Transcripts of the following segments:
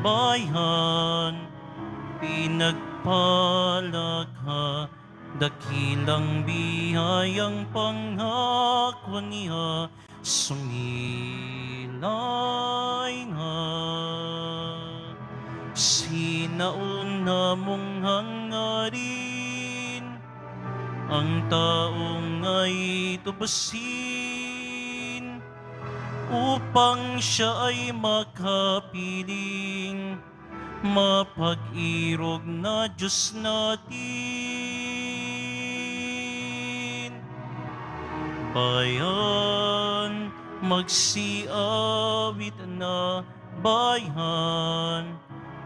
bayan. Pinagpala ka, dakilang biyayang pangako niya, sumilay na. Sinauna mong hangarin, ang taong ay tubasin, upang siya ay makapiling, mapag-irog na Diyos natin. Bayan, magsiawit na bayan,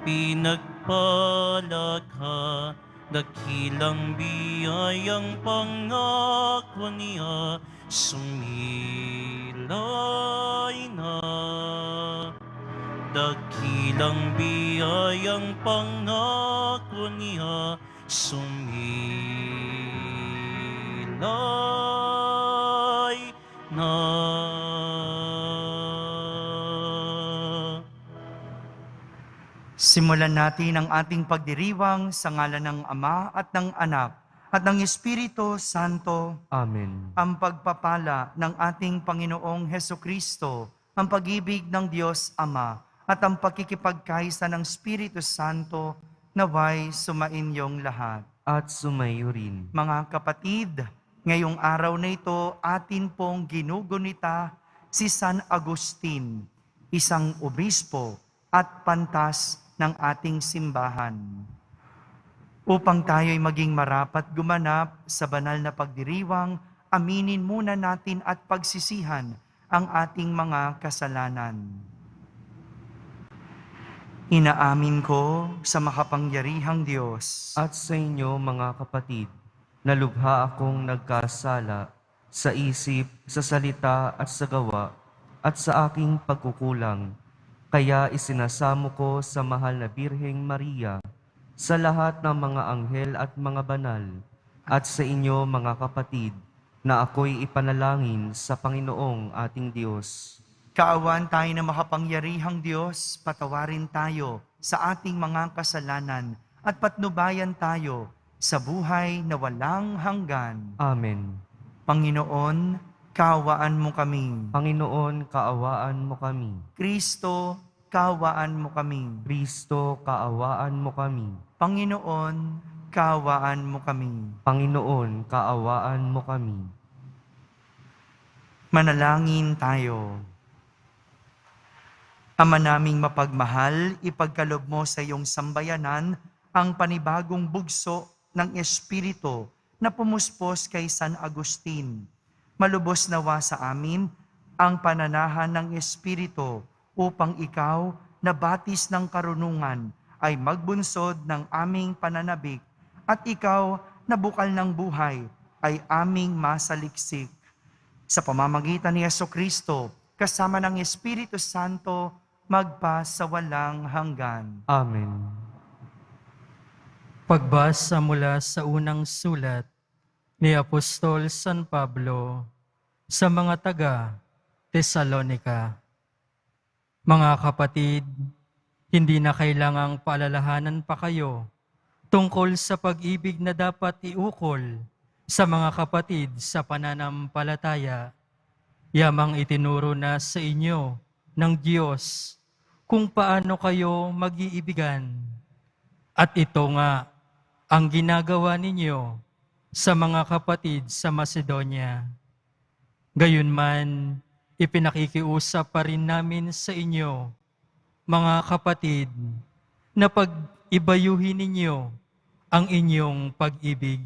pinagpala ka, dakilang biyayang pangako niya, sumilay na. Dakilang biyayang pangako niya, sumilay na. Simulan natin ang ating pagdiriwang sa ngalan ng Ama at ng Anak at ng Espiritu Santo. Amen. Ang pagpapala ng ating Panginoong Hesukristo, ang pag-ibig ng Diyos Ama, at ang pakikipagkaisa ng Espiritu Santo, naway sumainyong lahat. At sumayo rin. Mga kapatid, ngayong araw na ito, atin pong ginugunita si San Agustin, isang obispo at pantas ng ating simbahan. Upang tayo'y maging marapat gumanap sa banal na pagdiriwang, aminin muna natin at pagsisihan ang ating mga kasalanan. Inaamin ko sa makapangyarihang Diyos At sa inyo mga kapatid, na lubha akong nagkasala sa isip, sa salita at sa gawa, at sa aking pagkukulang. Kaya isinasamo ko sa mahal na Birheng Maria, sa lahat ng mga anghel at mga banal, at sa inyo mga kapatid, na ako'y ipanalangin sa Panginoong ating Diyos. Kaawaan tayo ng makapangyarihang Diyos, patawarin tayo sa ating mga kasalanan at patnubayan tayo sa buhay na walang hanggan. Amen. Panginoon, kaawaan mo kami. Panginoon, kaawaan mo kami. Kristo, kaawaan mo kami. Kristo, kaawaan mo kami. Panginoon, kaawaan mo kami. Panginoon, kaawaan mo kami. Manalangin tayo. Ama naming mapagmahal, ipagkaloob mo sa iyong sambayanan ang panibagong bugso ng Espiritu na pumuspos kay San Agustin. Malubos nawa sa amin ang pananahan ng Espiritu upang ikaw na batis ng karunungan ay magbunsod ng aming pananabik at ikaw na bukal ng buhay ay aming masaliksik. Sa pamamagitan ni Jesucristo, kasama ng Espiritu Santo, magpa sa walang hanggan. Amen. Pagbasa mula sa unang sulat ni Apostol San Pablo sa mga taga-Tesalonica. Mga kapatid, hindi na kailangang paalalahanan pa kayo tungkol sa pag-ibig na dapat iukol sa mga kapatid sa pananampalataya. Yamang itinuro na sa inyo ng Diyos kung paano kayo mag-iibigan. At ito nga ang ginagawa ninyo sa mga kapatid sa Macedonia. Gayunman, ipinakikiusap pa rin namin sa inyo, mga kapatid, na pag-ibayuhin ninyo ang inyong pag-ibig.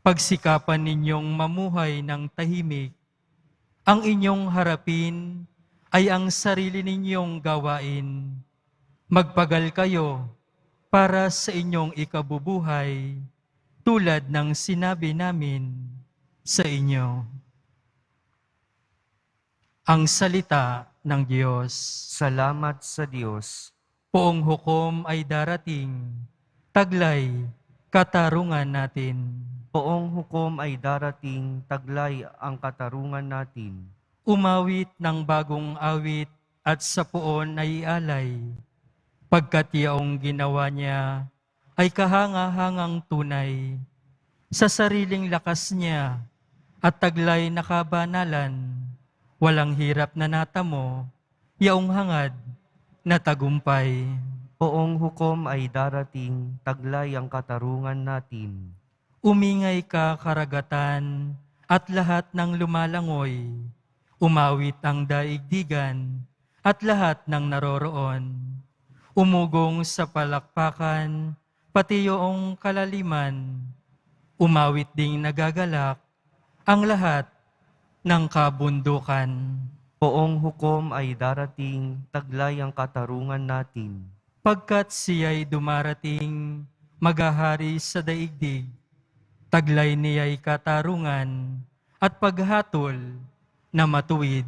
Pagsikapan ninyong mamuhay ng tahimik. Ang inyong harapin ay ang sarili ninyong gawain. Magpagal kayo para sa inyong ikabubuhay, tulad ng sinabi namin sa inyo. Ang salita ng Diyos. Salamat sa Diyos. Poong hukom ay darating, taglay katarungan natin. Poong hukom ay darating, taglay ang katarungan natin. Umawit ng bagong awit at sa poon ay alay. pagkat yaong ginawa niya ay kahanga-hangang tunay. Sa sariling lakas niya at taglay na kabanalan, walang hirap na natamo, yaong hangad na tagumpay. Poong hukom ay darating, taglay ang katarungan natin. Umingay ka karagatan at lahat ng lumalangoy, umawit ang daigdigan at lahat ng naroroon. Umugong sa palakpakan, pati yoong kalaliman, umawit ding nagagalak ang lahat ng kabundukan. Poong hukom ay darating, taglay ang katarungan natin. Pagkat siya'y dumarating, maghahari sa daigdig, taglay niya'y katarungan at paghatol na matuwid.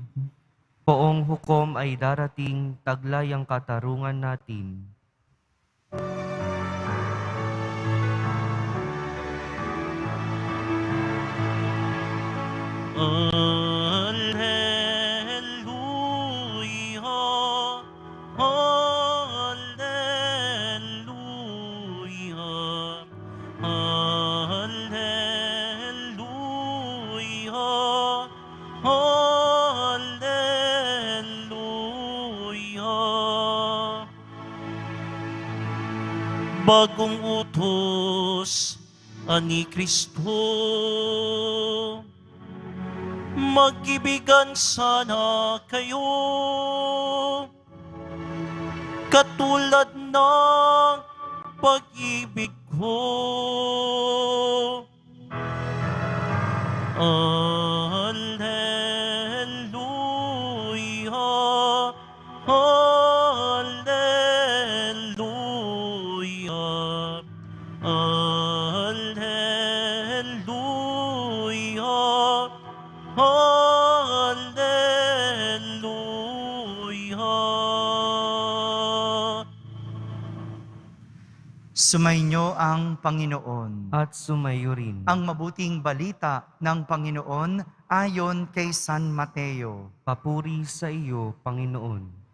Poong hukom ay darating, taglay ang katarungan natin. Alleluia, Alleluia, Alleluia, Alleluia. Bagong utos ani Kristo, mag-ibigan sana kayo, katulad ng pag-ibig ko. Alleluia, Alleluia, Alleluia, Alleluia. Sumainyo ang Panginoon. At sumayo rin. Ang mabuting balita ng Panginoon ayon kay San Mateo. Papuri sa iyo, Panginoon.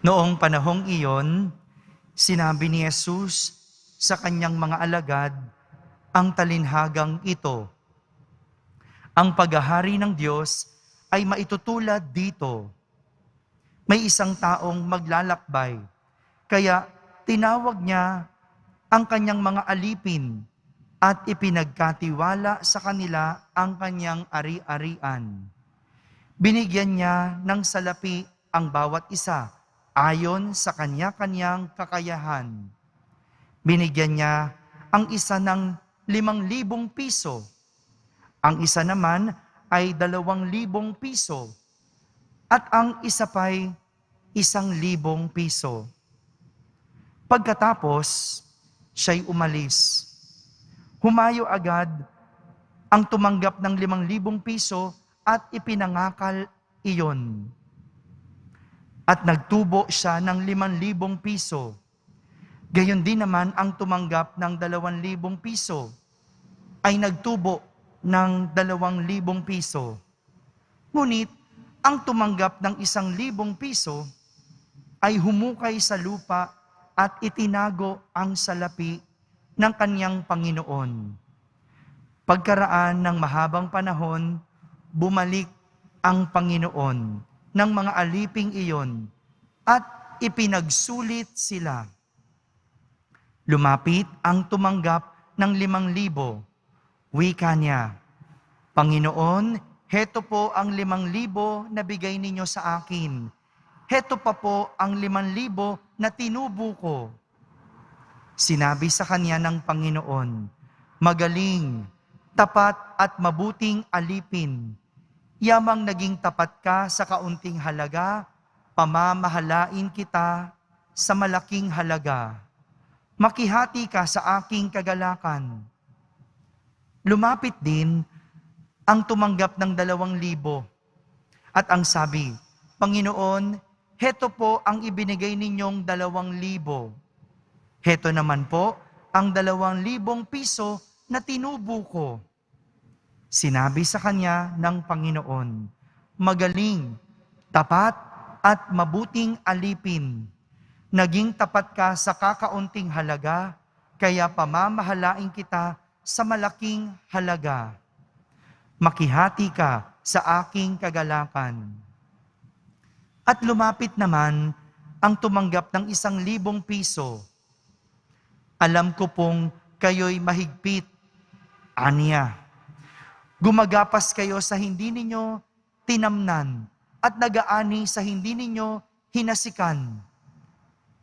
Noong panahong iyon, sinabi ni Jesus sa kanyang mga alagad ang talinhagang ito. Ang paghahari ng Diyos ay maitutulad dito. May isang taong maglalakbay, kaya tinawag niya ang kanyang mga alipin at ipinagkatiwala sa kanila ang kanyang ari-arian. Binigyan niya ng salapi ang bawat isa ayon sa kanya-kanyang kakayahan. Binigyan niya ang isa ng 5,000 piso. Ang isa naman ay 2,000 piso. At ang isa pa'y 1,000 piso. Pagkatapos, siya'y umalis. Humayo agad ang tumanggap ng 5,000 piso at ipinangakal iyon. At nagtubo siya ng 5,000 piso. Gayon din naman ang tumanggap ng 2,000 piso ay nagtubo ng 2,000 piso. Ngunit ang tumanggap ng 1,000 piso ay humukay sa lupa at itinago ang salapi ng kanyang Panginoon. Pagkaraan ng mahabang panahon, bumalik ang Panginoon ng mga aliping iyon at ipinagsulit sila. Lumapit ang tumanggap ng 5,000. Wika niya, Panginoon, heto po ang 5,000 na bigay ninyo sa akin. Heto pa po ang 5,000 na tinubo ko. Sinabi sa kanya ng Panginoon, magaling, tapat at mabuting alipin. Yamang naging tapat ka sa kaunting halaga, pamamahalain kita sa malaking halaga. Makihati ka sa aking kagalakan. Lumapit din ang tumanggap ng 2,000. At ang sabi, Panginoon, heto po ang ibinigay ninyong 2,000. Heto naman po ang 2,000 piso na tinubo ko. Sinabi sa kanya ng Panginoon, "Magaling, tapat at mabuting alipin. Naging tapat ka sa kakaunting halaga, kaya pamamahalain kita sa malaking halaga. Makihati ka sa aking kagalakan." At lumapit naman ang tumanggap ng 1,000 piso. "Alam ko pong kayo'y mahigpit," aniya. "Gumagapas kayo sa hindi ninyo tinamnan at nagaani sa hindi ninyo hinasikan.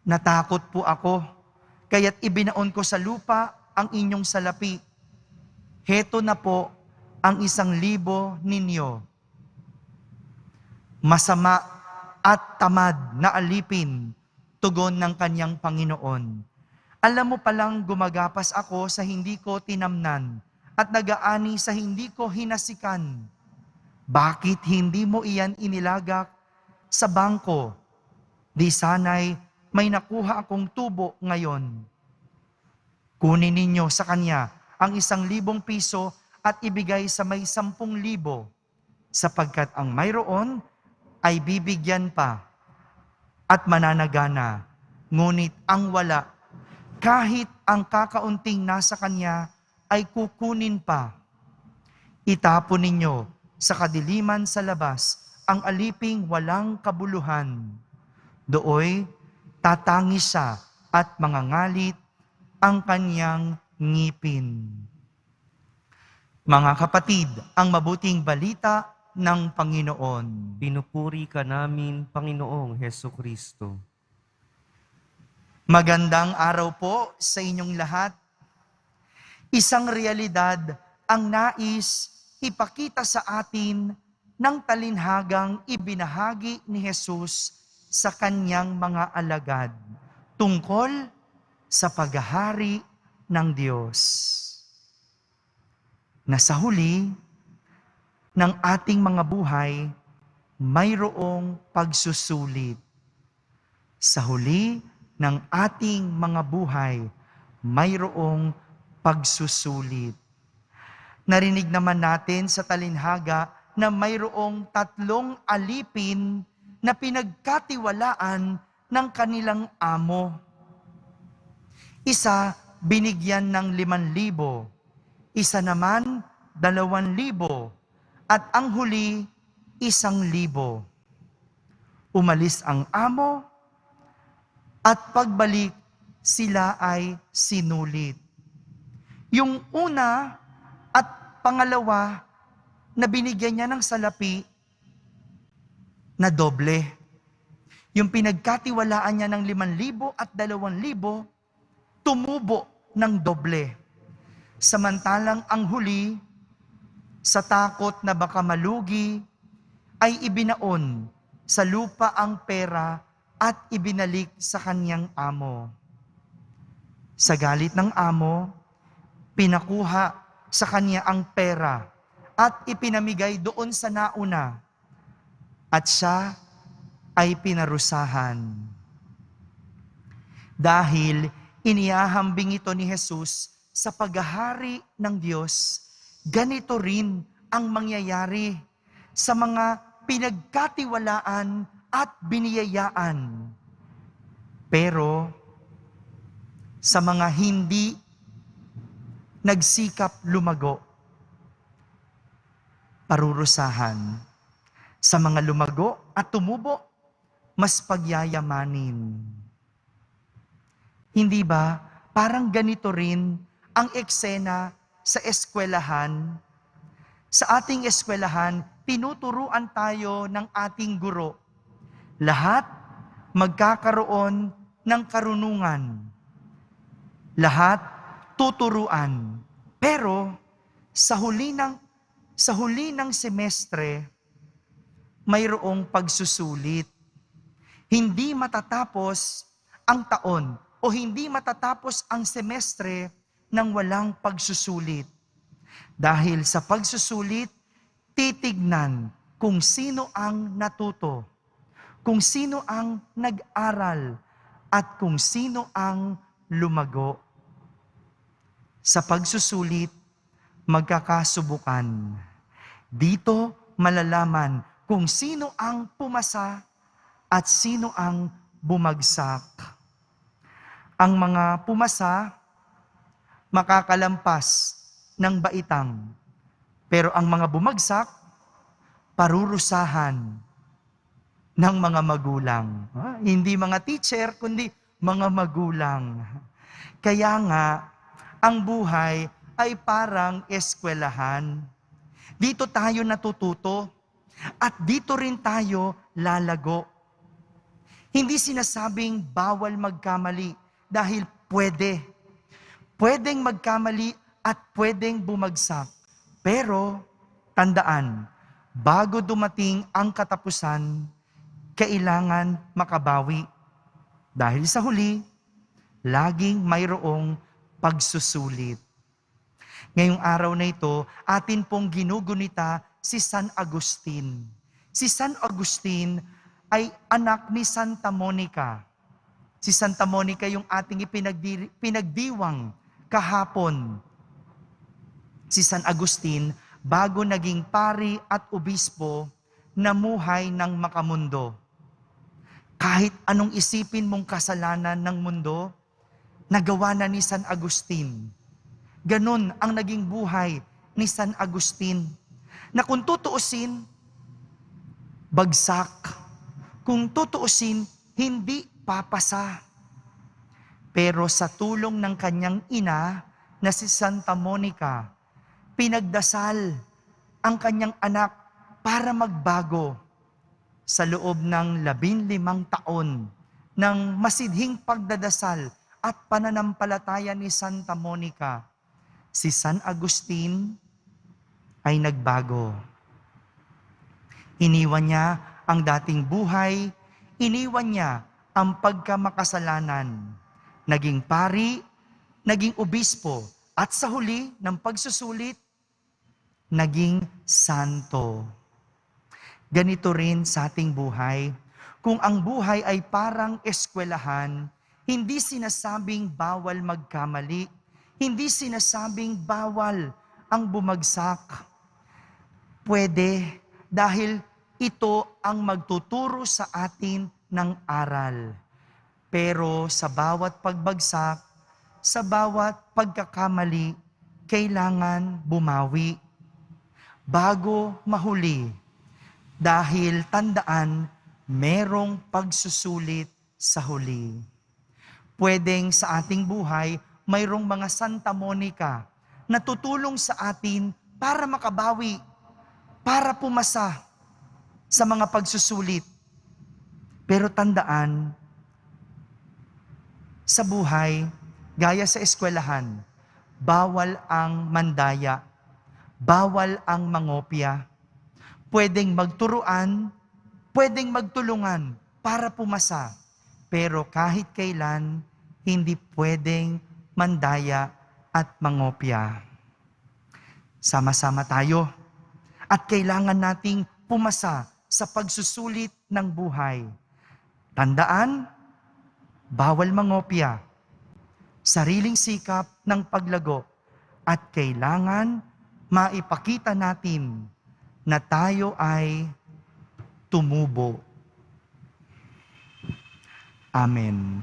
Natakot po ako, kaya't ibinaon ko sa lupa ang inyong salapi. Heto na po ang 1,000 ninyo. Masama at tamad na alipin," tugon ng kanyang Panginoon. "Alam mo palang gumagapas ako sa hindi ko tinamnan at nagaani sa hindi ko hinasikan. Bakit hindi mo iyan inilagak sa bangko? Di sana'y may nakuha akong tubo ngayon. Kunin ninyo sa kanya ang 1,000 piso at ibigay sa may 10,000, sapagkat ang mayroon ay bibigyan pa at mananagana, ngunit ang wala, kahit ang kakaunting nasa kanya, ay kukunin pa. Itapon ninyo sa kadiliman sa labas ang aliping walang kabuluhan. Dooy tatangis siya at mangangalit ang kanyang ngipin." Mga kapatid, ang mabuting balita ng Panginoon. Pinupuri ka namin, Panginoong Heso Kristo. Magandang araw po sa inyong lahat. Isang realidad ang nais ipakita sa atin ng talinhagang ibinahagi ni Jesus sa kanyang mga alagad tungkol sa paghahari ng Diyos. Na sa huli ng ating mga buhay, mayroong pagsusulit. Sa huli ng ating mga buhay, mayroong pagsusulit. Narinig naman natin sa talinhaga na mayroong 3 alipin na pinagkatiwalaan ng kanilang amo. Isa, binigyan ng 5,000. Isa naman, 2,000. At ang huli, 1,000. Umalis ang amo at pagbalik, sila ay sinulit. Yung una at pangalawa na binigyan niya ng salapi, na doble. Yung pinagkatiwalaan niya ng 5,000 at 2,000, tumubo ng doble. Samantalang ang huli, sa takot na baka malugi, ay ibinaon sa lupa ang pera at ibinalik sa kanyang amo. Sa galit ng amo, pinakuha sa kanya ang pera at ipinamigay doon sa nauna, at siya ay pinarusahan. Dahil inihahambing ito ni Jesus sa paghahari ng Diyos, ganito rin ang mangyayari sa mga pinagkatiwalaan at biniyayaan. Pero sa mga hindi nagsikap lumago, parurusahan. Sa mga lumago at tumubo, mas pagyayamanin. Hindi ba parang ganito rin ang eksena sa eskwelahan? Sa ating eskwelahan, tinuturuan tayo ng ating guro. Lahat magkakaroon ng karunungan. Lahat tuturuan. Pero sa huli ng semestre, mayroong pagsusulit. Hindi matatapos ang taon o hindi matatapos ang semestre nang walang pagsusulit. Dahil sa pagsusulit, titignan kung sino ang natuto, kung sino ang nag-aral, at kung sino ang lumago. Sa pagsusulit, magkakasubukan. Dito malalaman kung sino ang pumasa at sino ang bumagsak. Ang mga pumasa, makakalampas ng baitang. Pero ang mga bumagsak, parurusahan ng mga magulang. Hindi mga teacher, kundi mga magulang. Kaya nga, ang buhay ay parang eskwelahan. Dito tayo natututo at dito rin tayo lalago. Hindi sinasabing bawal magkamali dahil pwede. Pwedeng magkamali at pwedeng bumagsak. Pero, tandaan, bago dumating ang katapusan, kailangan makabawi. Dahil sa huli, laging mayroong pagsusulit. Ngayong araw na ito, atin pong ginugunita si San Agustin. Si San Agustin ay anak ni Santa Monica. Si Santa Monica yung ating pinagdiwang kahapon. Si San Agustin, bago naging pari at obispo, namuhay ng makamundo. Kahit anong isipin mong kasalanan ng mundo, nagawa na ni San Agustin. Ganon ang naging buhay ni San Agustin, na kung tutuusin, bagsak. Kung tutuusin, hindi papasa. Pero sa tulong ng kanyang ina na si Santa Monica, pinagdasal ang kanyang anak para magbago. Sa loob ng 15 taon ng masidhing pagdadasal at pananampalataya ni Santa Monica, si San Agustin ay nagbago. Iniwan niya ang dating buhay, iniwan niya ang pagkamakasalanan. Naging pari, naging obispo, at sa huli ng pagsusulit, naging santo. Ganito rin sa ating buhay. Kung ang buhay ay parang eskwelahan, hindi sinasabing bawal magkamali, hindi sinasabing bawal ang bumagsak. Pwede dahil ito ang magtuturo sa atin ng aral. Pero sa bawat pagbagsak, sa bawat pagkakamali, kailangan bumawi bago mahuli. Dahil tandaan, merong pagsusulit sa huli. Pwedeng sa ating buhay, mayroong mga Santa Monica na tutulong sa atin para makabawi, para pumasa sa mga pagsusulit. Pero tandaan, sa buhay, gaya sa eskwelahan, bawal ang mandaya, bawal ang mangopya. Pwedeng magturuan, pwedeng magtulungan para pumasa. Pero kahit kailan, hindi pwedeng mandaya at mangopya. Sama-sama tayo at kailangan nating pumasa sa pagsusulit ng buhay. Tandaan, bawal mangopya, sariling sikap ng paglago, at kailangan maipakita natin na tayo ay tumubo. Amen.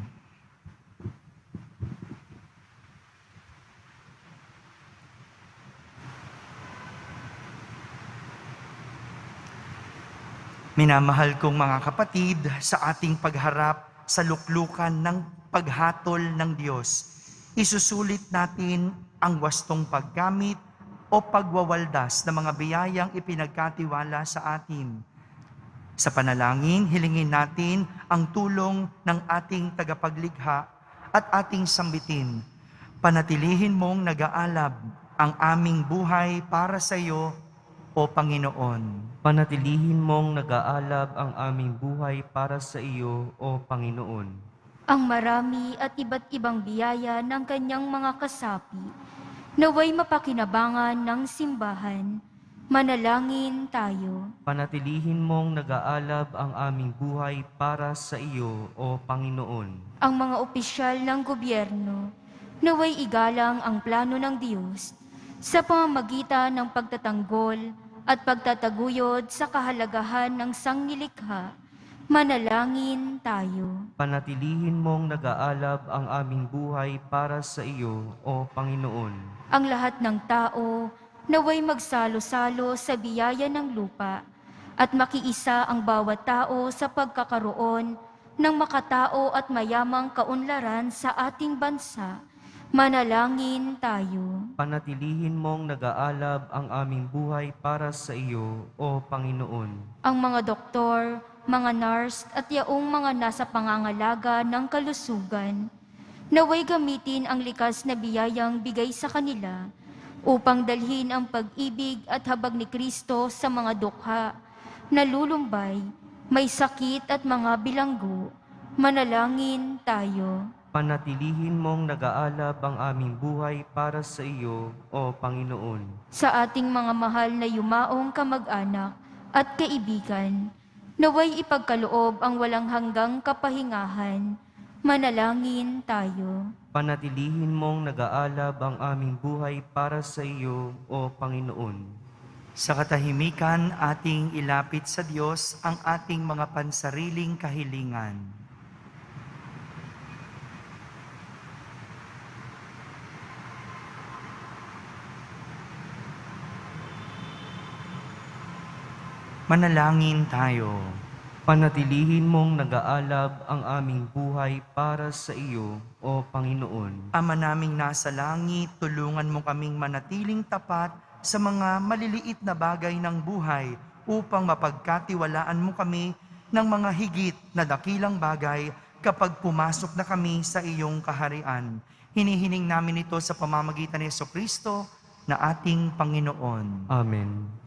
Minamahal kong mga kapatid, sa ating pagharap sa luklukan ng paghatol ng Diyos, isusulit natin ang wastong paggamit o pagwawaldas ng mga biyayang ipinagkatiwala sa atin. Sa panalangin, hilingin natin ang tulong ng ating tagapaglikha at ating sambitin. Panatilihin mong nag-aalab ang aming buhay para sa iyo, O Panginoon. Panatilihin mong nag-aalab ang aming buhay para sa iyo, O Panginoon. Ang marami at iba't ibang biyaya ng kanyang mga kasapi, naway mapakinabangan ng simbahan, manalangin tayo. Panatilihin mong nag-aalab ang aming buhay para sa iyo, O Panginoon. Ang mga opisyal ng gobyerno, naway igalang ang plano ng Diyos sa pamamagitan ng pagtatanggol at pagtataguyod sa kahalagahan ng sangnilikha. Manalangin tayo. Panatilihin mong nag-aalab ang aming buhay para sa iyo, O Panginoon. Ang lahat ng tao naway magsalo-salo sa biyaya ng lupa at makiisa ang bawat tao sa pagkakaroon ng makatao at mayamang kaunlaran sa ating bansa. Manalangin tayo. Panatilihin mong nag-aalab ang aming buhay para sa iyo, O Panginoon. Ang mga doktor, mga nurse at yaong mga nasa pangangalaga ng kalusugan, naway gamitin ang likas na biyayang bigay sa kanila upang dalhin ang pag-ibig at habag ni Kristo sa mga dukha, nalulumbay, may sakit at mga bilanggo. Manalangin tayo. Panatilihin mong nag-aalab ang aming buhay para sa iyo, O Panginoon. Sa ating mga mahal na yumaong kamag-anak at kaibigan, naway ipagkaloob ang walang hanggang kapahingahan. Manalangin tayo. Panatilihin mong nag-aalab ang aming buhay para sa iyo, O Panginoon. Sa katahimikan, ating ilapit sa Diyos ang ating mga pansariling kahilingan. Manalangin tayo. Panatilihin mong nag-aalab ang aming buhay para sa iyo, O Panginoon. Ama naming nasa langit, tulungan mo kaming manatiling tapat sa mga maliliit na bagay ng buhay upang mapagkatiwalaan mo kami ng mga higit na dakilang bagay kapag pumasok na kami sa iyong kaharian. Hinihiling namin ito sa pamamagitan ni Jesucristo na ating Panginoon. Amen.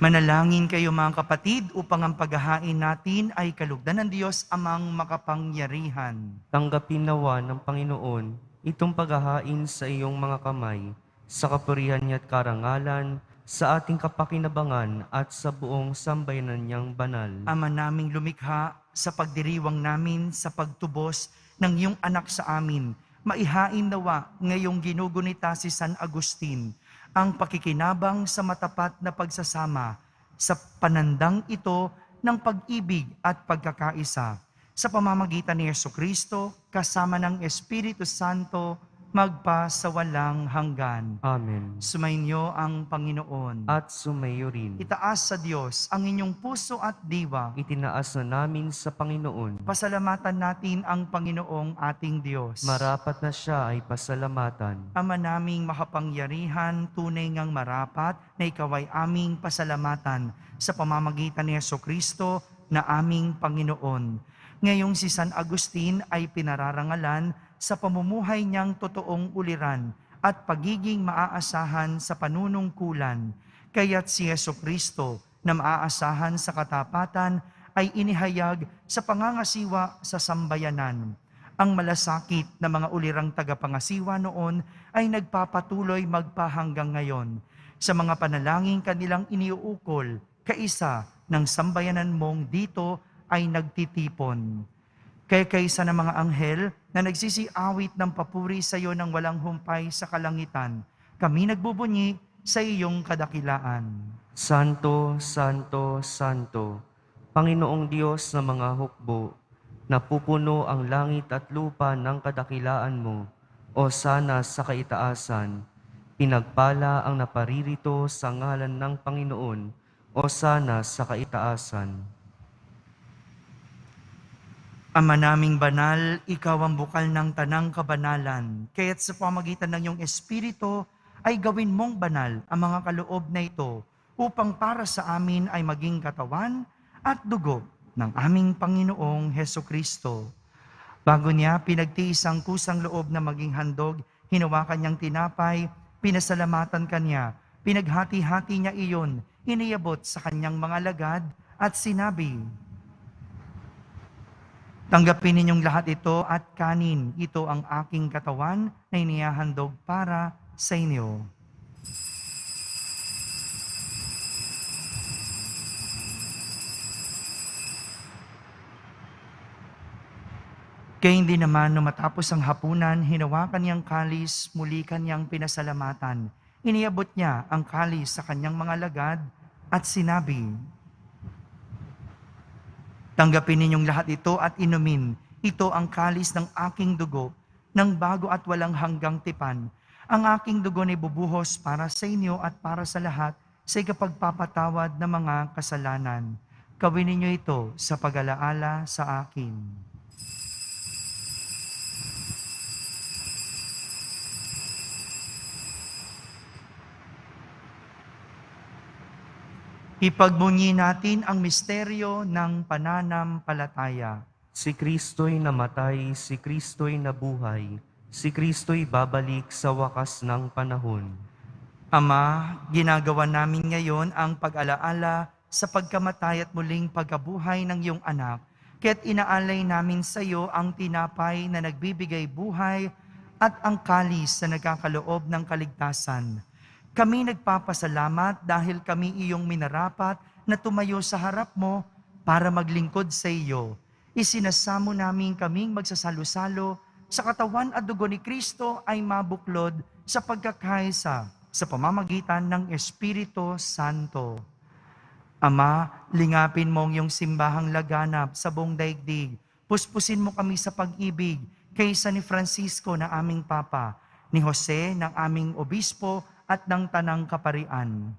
Manalangin kayo mga kapatid upang ang paghahain natin ay kalugdan ng Diyos amang makapangyarihan. Tanggapin nawa ng Panginoon itong paghahain sa iyong mga kamay, sa kapurihan niya at karangalan, sa ating kapakinabangan at sa buong sambayanan niyang banal. Ama naming lumikha, sa pagdiriwang namin sa pagtubos ng iyong anak sa amin, maihain nawa ngayong ginugunita si San Agustin, ang pakikinabang sa matapat na pagsasama sa panandang ito ng pag-ibig at pagkakaisa. Sa pamamagitan ni Jesucristo, kasama ng Espiritu Santo, magpa sa walang hanggan. Amen. Sumainyo ang Panginoon. At sumayo rin. Itaas sa Diyos ang inyong puso at diwa. Itinaas na namin sa Panginoon. Pasalamatan natin ang Panginoong ating Diyos. Marapat na siya ay pasalamatan. Ama naming makapangyarihan, tunay ngang marapat na ikaw ay aming pasalamatan sa pamamagitan ni Jesucristo na aming Panginoon. Ngayong si San Agustin ay pinararangalan sa pamumuhay niyang totoong uliran at pagiging maaasahan sa panunungkulan. Kaya't si Jesucristo na maaasahan sa katapatan ay inihayag sa pangangasiwa sa sambayanan. Ang malasakit na mga ulirang tagapangasiwa noon ay nagpapatuloy magpahanggang ngayon. Sa mga panalangin kanilang iniuukol, kaisa ng sambayanan mong dito ay nagtitipon. Kaya kaysa ng mga anghel na nagsisiawit ng papuri sa iyo ng walang humpay sa kalangitan, kami nagbubunyi sa iyong kadakilaan. Santo, Santo, Santo, Panginoong Diyos ng mga hukbo, napupuno ang langit at lupa ng kadakilaan mo, o sana sa kaitaasan. Pinagpala ang naparirito sa ngalan ng Panginoon, o sana sa kaitaasan. Ama naming banal, ikaw ang bukal ng tanang kabanalan. Kaya't sa pamagitan ng iyong Espiritu ay gawin mong banal ang mga kaloob na ito upang para sa amin ay maging katawan at dugo ng aming Panginoong Heso Kristo. Bago niya pinagtiis ang kusang loob na maging handog, hinawakan niyang tinapay, pinasalamatan kanya, pinaghati-hati niya iyon, iniyabot sa kanyang mga alagad at sinabi, "Tanggapin ninyong lahat ito at kanin. Ito ang aking katawan na inihahandog para sa inyo." Kaya hindi naman nung matapos ang hapunan, hinawakan niyang kalis, muli kanyang pinasalamatan. Iniabot niya ang kalis sa kanyang mga alagad at sinabi, "Tanggapin ninyong lahat ito at inumin. Ito ang kalis ng aking dugo, ng bago at walang hanggang tipan. Ang aking dugo ay bubuhos para sa inyo at para sa lahat sa ikapagpapatawad ng mga kasalanan. Gawin ninyo ito sa pag-alaala sa akin." Ipagbunyi natin ang misteryo ng pananampalataya. Si Kristo'y namatay, si Kristo'y nabuhay, si Kristo'y babalik sa wakas ng panahon. Ama, ginagawa namin ngayon ang pag-alaala sa pagkamatay at muling pagkabuhay ng iyong anak, kaya't inaalay namin sa iyo ang tinapay na nagbibigay buhay at ang kalis na nagkakaloob ng kaligtasan. Kami nagpapasalamat dahil kami iyong minarapat na tumayo sa harap mo para maglingkod sa iyo. Isinasamo namin kaming magsasalo-salo sa katawan at dugo ni Kristo ay mabuklod sa pagkakaisa sa pamamagitan ng Espiritu Santo. Ama, lingapin mo ang iyong simbahang laganap sa buong daigdig. Puspusin mo kami sa pag-ibig kaysa ni Francisco na aming Papa, ni Jose ng aming Obispo at ng Tanang Kaparian.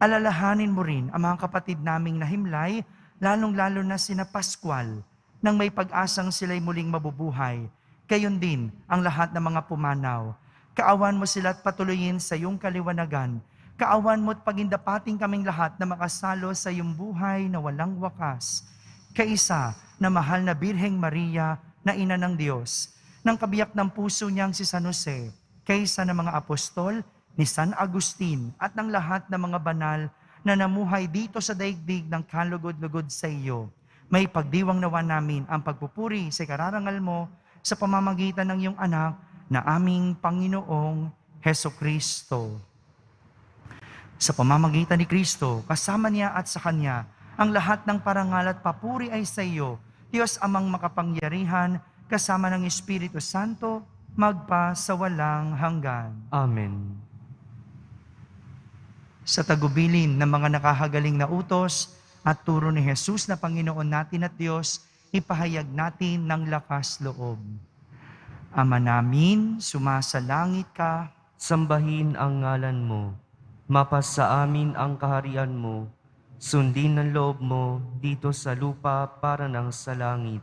Alalahanin mo rin ang mga kapatid naming nahimlay, lalong-lalo na sina Pascual, nang may pag-asang sila'y muling mabubuhay. Gayon din ang lahat ng mga pumanaw. Kaawan mo sila at patuloyin sa iyong kaliwanagan. Kaawan mo at pagindapating kaming lahat na makasalo sa iyong buhay na walang wakas. Kaisa na mahal na Birheng Maria na Ina ng Diyos, ng kabiyak ng puso niyang si San Jose, kaysa ng mga apostol, ni San Agustin at ng lahat ng mga banal na namuhay dito sa daigdig ng kalugod-lugod sa iyo. May pagdiwang nawa namin ang pagpupuri sa kararangal mo sa pamamagitan ng iyong anak na aming Panginoong Heso Kristo. Sa pamamagitan ni Kristo, kasama niya at sa Kanya, ang lahat ng parangal at papuri ay sa iyo, Diyos Amang makapangyarihan, kasama ng Espiritu Santo, magpa sa walang hanggan. Amen. Sa tagubilin ng mga nakahagaling na utos at turo ni Jesus na Panginoon natin at Diyos, ipahayag natin ng lakas loob. Ama namin, sumasalangit ka, Sambahin ang ngalan mo, mapasa amin ang kaharian mo, sundin ang loob mo dito sa lupa para ng sa langit.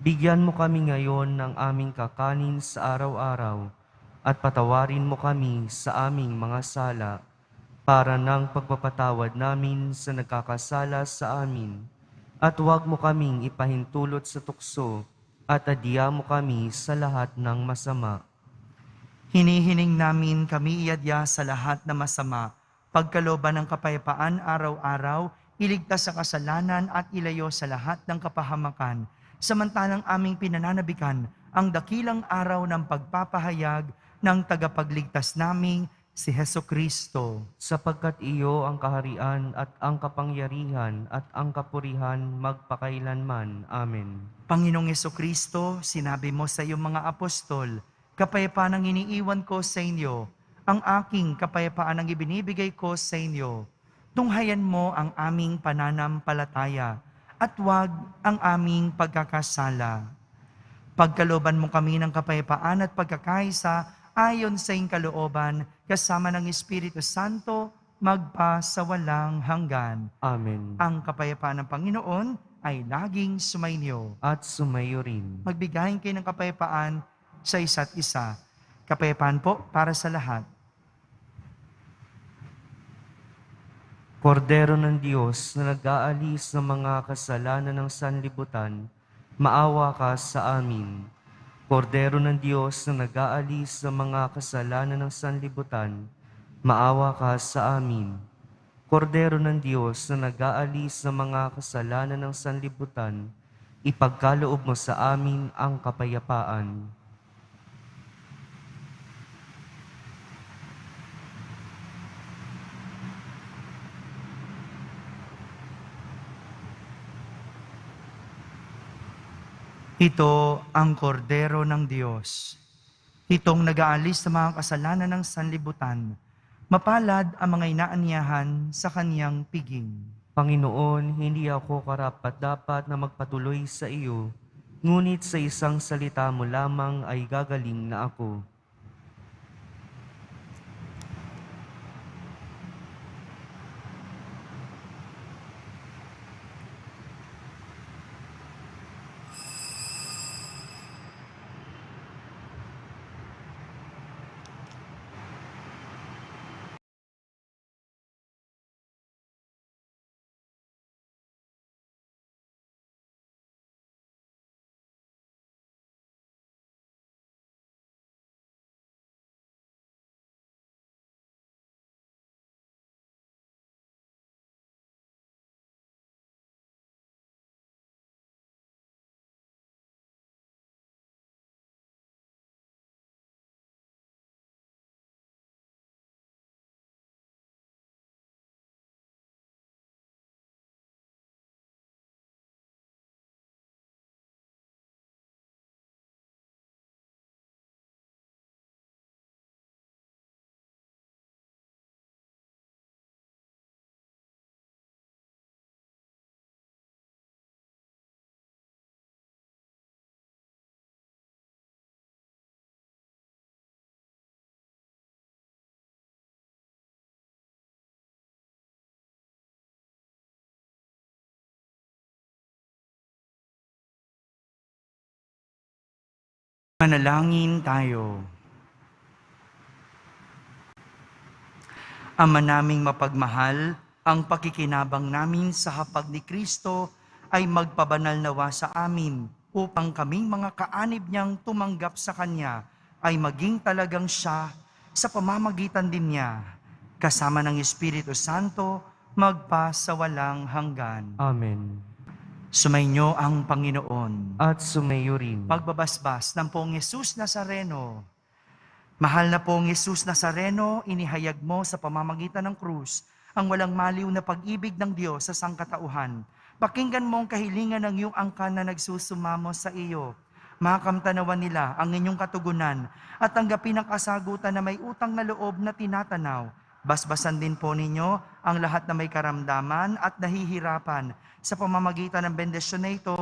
Bigyan mo kami ngayon ng aming kakanin sa araw-araw at patawarin mo kami sa aming mga sala para ng pagpapatawad namin sa nagkakasala sa amin. At huwag mo kaming ipahintulot sa tukso at adya mo kami sa lahat ng masama. hinihiling namin kami iadya sa lahat na masama, pagkalooban ng kapayapaan araw-araw, iligtas sa kasalanan at ilayo sa lahat ng kapahamakan, samantalang aming pinananabikan ang dakilang araw ng pagpapahayag ng tagapagligtas naming si Heso Kristo. Sapagkat iyo ang kaharian at ang kapangyarihan at ang kapurihan magpakailanman. Amen. Panginoong Heso Kristo, sinabi mo sa iyong mga apostol, kapayapaan ang iniiwan ko sa inyo, ang aking kapayapaan ang ibinibigay ko sa inyo. Tunghayan mo ang aming pananampalataya at huwag ang aming pagkakasala. Pagkalooban mo kami ng kapayapaan at pagkakaisa ayon sa iyong kalooban, kasama ng Espiritu Santo, magpa sa walang hanggan. Amen. Ang kapayapaan ng Panginoon ay laging sumainyo. at sumayo rin. Magbigayin kayo ng kapayapaan sa isa't isa. Kapayapaan po para sa lahat. Kordero ng Diyos na nag-aalis ng mga kasalanan ng sanlibutan, maawa ka sa amin. Kordero ng Diyos na nag-aalis ng mga kasalanan ng sanlibutan, maawa ka sa amin. Kordero ng Diyos na nag-aalis ng mga kasalanan ng sanlibutan, ipagkaloob mo sa amin ang kapayapaan. Ito ang kordero ng Diyos. Itong nag-aalis sa mga kasalanan ng sanlibutan. Mapalad ang mga inaanyahan sa kaniyang piging. Panginoon, hindi ako karapat-dapat na magpatuloy sa iyo, ngunit sa isang salita mo lamang ay gagaling na ako. Manalangin tayo. Ama naming mapagmahal, ang pakikinabang namin sa hapag ni Kristo ay magpabanal nawa sa amin upang kaming mga kaanib niyang tumanggap sa Kanya ay maging talagang siya sa pamamagitan din niya, kasama ng Espiritu Santo, magpa sa walang hanggan. Amen. Sumainyo ang Panginoon. At sumayo rin. Pagbabasbas ng Poong Jesus Nazareno. Mahal na Poong Jesus Nazareno, inihayag mo sa pamamagitan ng krus ang walang maliw na pag-ibig ng Diyos sa sangkatauhan. Pakinggan mo ang kahilingan ng iyong angkan na nagsusumamo sa iyo. Makamtanawan nila ang inyong katugunan at tanggapin ang kasagutan na may utang na loob na tinatanaw. Basbasan din po ninyo ang lahat na may karamdaman at nahihirapan sa pamamagitan ng bendisyon na ito,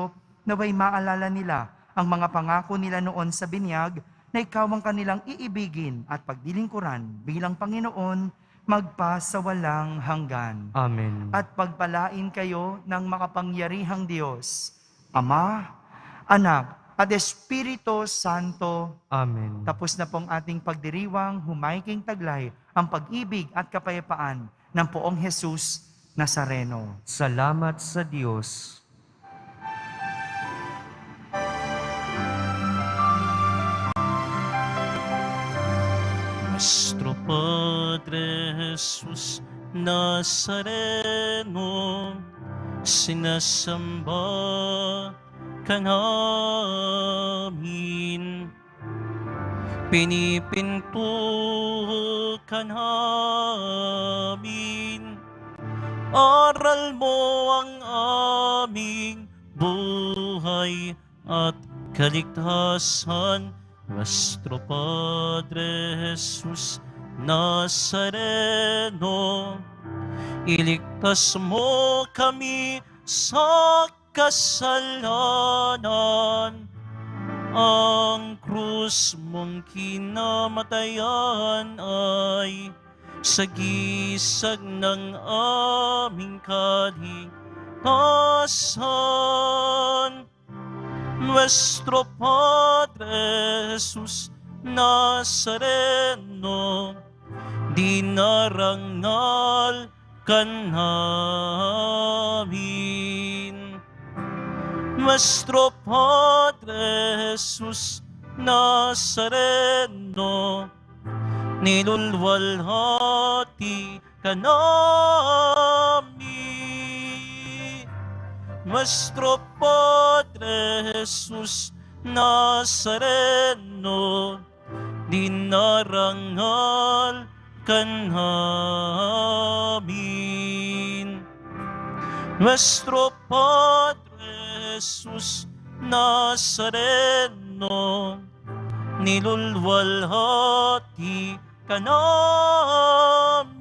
naway maalala nila ang mga pangako nila noon sa binyag na ikaw ang kanilang iibigin at pagdilingkuran bilang Panginoon magpa sa walang hanggan. Amen. At pagpalain kayo ng makapangyarihang Diyos, Ama, Anak, at Espiritu Santo. Amen. Tapos na pong ating pagdiriwang, humaiking taglay ang pag-ibig at kapayapaan ng Poong Jesus Nazareno. Salamat sa Diyos. Nuestro Padre Jesus Nazareno, sinasamba ka namin. Pinipinto ka namin. Aral mo ang aming buhay at kaligtasan. Nuestro Padre Jesus Nazareno, iligtas mo kami sa kasalanan. Ang krus mong kinamatayan ay sagisag ng aming kaligtasan. kaligtasan. Nuestro Padre Jesus Nazareno, dinarangal ka namin. Nuestro Padre Jesus Nazareno, nilulwalhati ka namin. Nuestro Padre Jesus Nazareno, dinarangal ka namin. Nuestro Padre Jesus Nazareno, nilulwalhati ka namin.